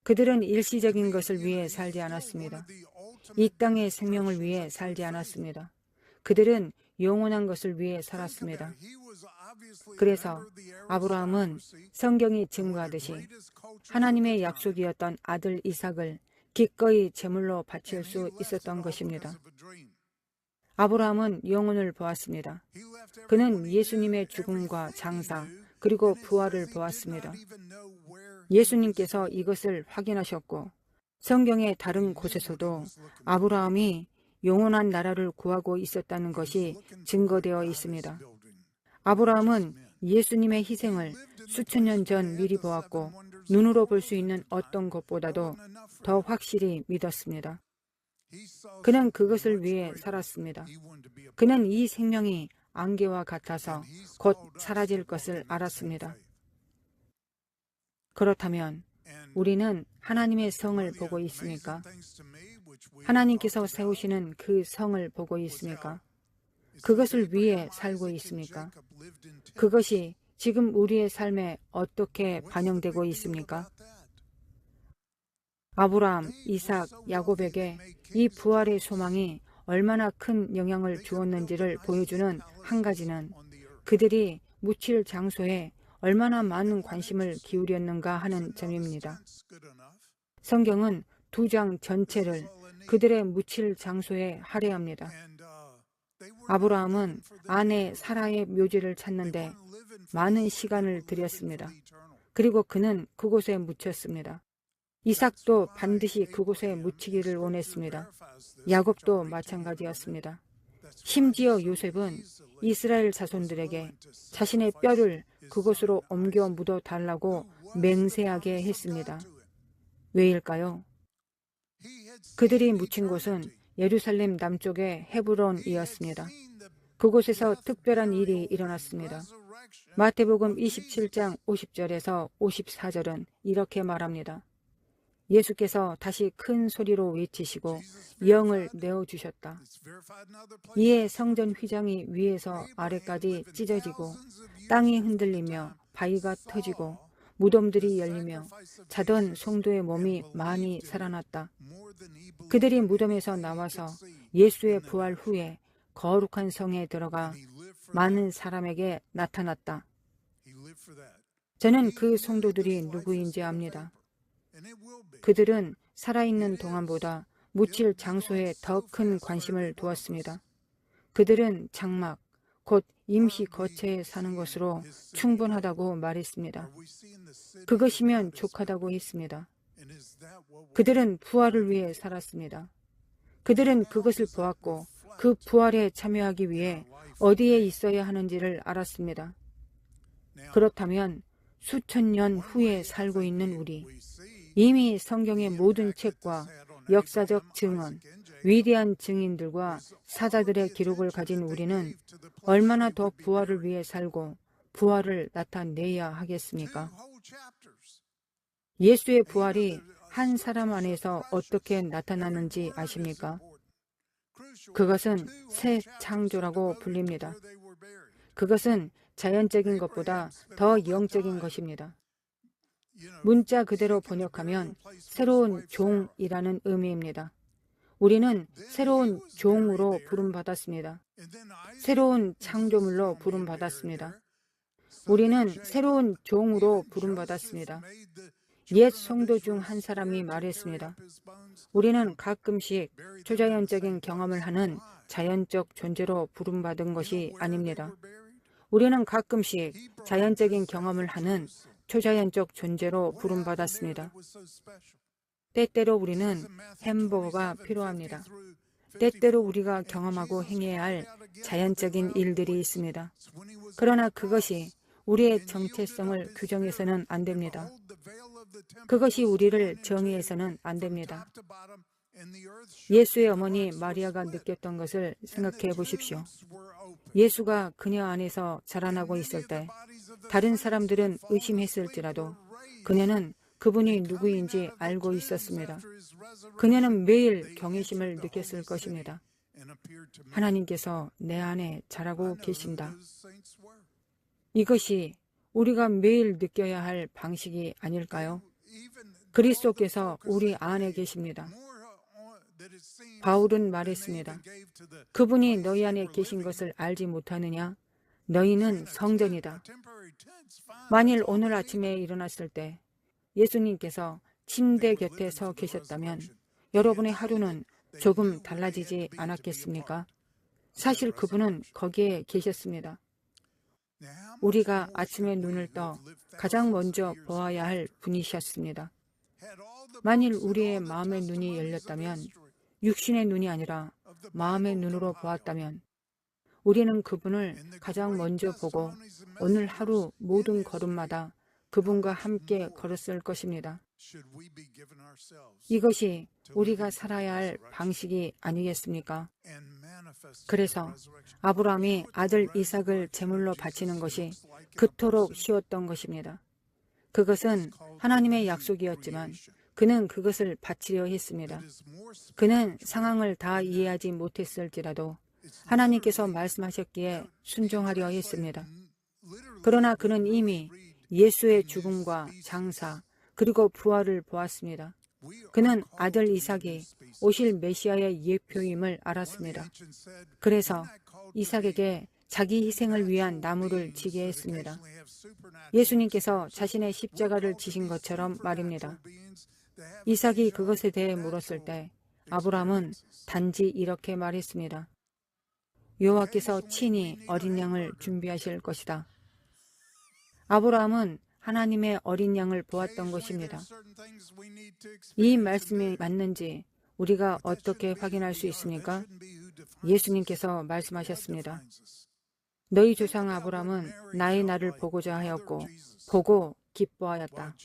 그들은 일시적인 것을 위해 살지 않았습니다. 이 땅의 생명을 위해 살지 않았습니다. 그들은 영원한 것을 위해 살았습니다. 그래서 아브라함은 성경이 증거하듯이 하나님의 약속이었던 아들 이삭을 기꺼이 제물로 바칠 수 있었던 것입니다. 아브라함은 영혼을 보았습니다. 그는 예수님의 죽음과 장사 그리고 부활을 보았습니다. 예수님께서 이것을 확인하셨고 성경의 다른 곳에서도 아브라함이 영원한 나라를 구하고 있었다는 것이 증거되어 있습니다. 아브라함은 예수님의 희생을 수천 년 전 미리 보았고 눈으로 볼 수 있는 어떤 것보다도 더 확실히 믿었습니다. 그는 그것을 위해 살았습니다. 그는 이 생명이 안개와 같아서 곧 사라질 것을 알았습니다. 그렇다면 우리는 하나님의 성을 보고 있습니까? 하나님께서 세우시는 그 성을 보고 있습니까? 그것을 위해 살고 있습니까? 그것이 지금 우리의 삶에 어떻게 반영되고 있습니까? 아브라함, 이삭, 야곱에게 이 부활의 소망이 얼마나 큰 영향을 주었는지를 보여주는 한 가지는 그들이 묻힐 장소에 얼마나 많은 관심을 기울였는가 하는 점입니다. 성경은 2장 전체를 그들의 묻힐 장소에 할애합니다. 아브라함은 아내 사라의 묘지를 찾는데 많은 시간을 들였습니다. 그리고 그는 그곳에 묻혔습니다. 이삭도 반드시 그곳에 묻히기를 원했습니다. 야곱도 마찬가지였습니다. 심지어 요셉은 이스라엘 자손들에게 자신의 뼈를 그곳으로 옮겨 묻어 달라고 맹세하게 했습니다. 왜일까요? 그들이 묻힌 곳은 예루살렘 남쪽의 헤브론이었습니다. 그곳에서 특별한 일이 일어났습니다. 마태복음 27장 50절에서 54절은 이렇게 말합니다. 예수께서 다시 큰 소리로 외치시고 영을 내어주셨다. 이에 성전 휘장이 위에서 아래까지 찢어지고 땅이 흔들리며 바위가 터지고 무덤들이 열리며 자던 성도의 몸이 많이 살아났다. 그들이 무덤에서 나와서 예수의 부활 후에 거룩한 성에 들어가 많은 사람에게 나타났다. 저는 그 성도들이 누구인지 압니다. 그들은 살아있는 동안보다 묻힐 장소에 더 큰 관심을 두었습니다. 그들은 장막, 곧 임시 거처에 사는 것으로 충분하다고 말했습니다. 그것이면 족하다고 했습니다. 그들은 부활을 위해 살았습니다. 그들은 그것을 보았고 그 부활에 참여하기 위해 어디에 있어야 하는지를 알았습니다. 그렇다면 수천 년 후에 살고 있는 우리, 이미 성경의 모든 책과 역사적 증언, 위대한 증인들과 사자들의 기록을 가진 우리는 얼마나 더 부활을 위해 살고 부활을 나타내야 하겠습니까? 예수의 부활이 한 사람 안에서 어떻게 나타나는지 아십니까? 그것은 새 창조라고 불립니다. 그것은 자연적인 것보다 더 영적인 것입니다. 문자 그대로 번역하면 새로운 종이라는 의미입니다. 우리는 새로운 종으로 부름받았습니다. 새로운 창조물로 부름받았습니다. 우리는 새로운 종으로 부름받았습니다. 옛 성도 중 한 사람이 말했습니다. 우리는 가끔씩 초자연적인 경험을 하는 자연적 존재로 부름받은 것이 아닙니다. 우리는 가끔씩 자연적인 경험을 하는 초자연적 존재로 부름받았습니다. 때때로 우리는 햄버거가 필요합니다. 때때로 우리가 경험하고 행해야 할 자연적인 일들이 있습니다. 그러나 그것이 우리의 정체성을 규정해서는 안 됩니다. 그것이 우리를 정의해서는 안 됩니다. 예수의 어머니 마리아가 느꼈던 것을 생각해 보십시오. 예수가 그녀 안에서 자라나고 있을 때 다른 사람들은 의심했을지라도 그녀는 그분이 누구인지 알고 있었습니다. 그녀는 매일 경외심을 느꼈을 것입니다. 하나님께서 내 안에 자라고 계신다. 이것이 우리가 매일 느껴야 할 방식이 아닐까요? 그리스도께서 우리 안에 계십니다. 바울은 말했습니다. 그분이 너희 안에 계신 것을 알지 못하느냐? 너희는 성전이다. 만일 오늘 아침에 일어났을 때 예수님께서 침대 곁에 서 계셨다면 여러분의 하루는 조금 달라지지 않았겠습니까? 사실 그분은 거기에 계셨습니다. 우리가 아침에 눈을 떠 가장 먼저 보아야 할 분이셨습니다. 만일 우리의 마음의 눈이 열렸다면, 육신의 눈이 아니라 마음의 눈으로 보았다면 우리는 그분을 가장 먼저 보고 오늘 하루 모든 걸음마다 그분과 함께 걸었을 것입니다. 이것이 우리가 살아야 할 방식이 아니겠습니까? 그래서 아브라함이 아들 이삭을 제물로 바치는 것이 그토록 쉬웠던 것입니다. 그것은 하나님의 약속이었지만 그는 그것을 바치려 했습니다. 그는 상황을 다 이해하지 못했을지라도 하나님께서 말씀하셨기에 순종하려 했습니다. 그러나 그는 이미 예수의 죽음과 장사 그리고 부활을 보았습니다. 그는 아들 이삭이 오실 메시아의 예표임을 알았습니다. 그래서 이삭에게 자기 희생을 위한 나무를 지게 했습니다. 예수님께서 자신의 십자가를 지신 것처럼 말입니다. 이삭이 그것에 대해 물었을 때 아브라함은 단지 이렇게 말했습니다. 여호와께서 친히 어린 양을 준비하실 것이다. 아브라함은 하나님의 어린 양을 보았던 것입니다. 이 말씀이 맞는지 우리가 어떻게 확인할 수 있습니까? 예수님께서 말씀하셨습니다. 너희 조상 아브라함은 나의 날을 보고자 하였고 보고 기뻐하였다.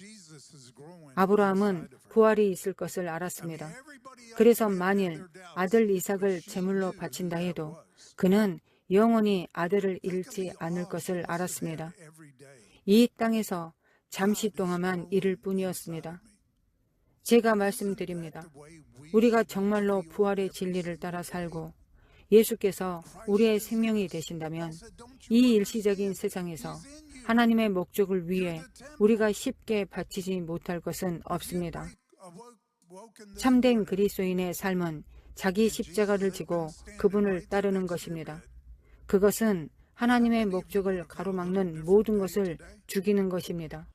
아브라함은 부활이 있을 것을 알았습니다. 그래서 만일 아들 이삭을 제물로 바친다 해도 그는 영원히 아들을 잃지 않을 것을 알았습니다. 이 땅에서 잠시 동안만 이를 뿐이었습니다. 제가 말씀드립니다. 우리가 정말로 부활의 진리를 따라 살고 예수께서 우리의 생명이 되신다면 이 일시적인 세상에서 하나님의 목적을 위해 우리가 쉽게 바치지 못할 것은 없습니다. 참된 그리스도인의 삶은 자기 십자가를 지고 그분을 따르는 것입니다. 그것은 하나님의 목적을 가로막는 모든 것을 죽이는 것입니다.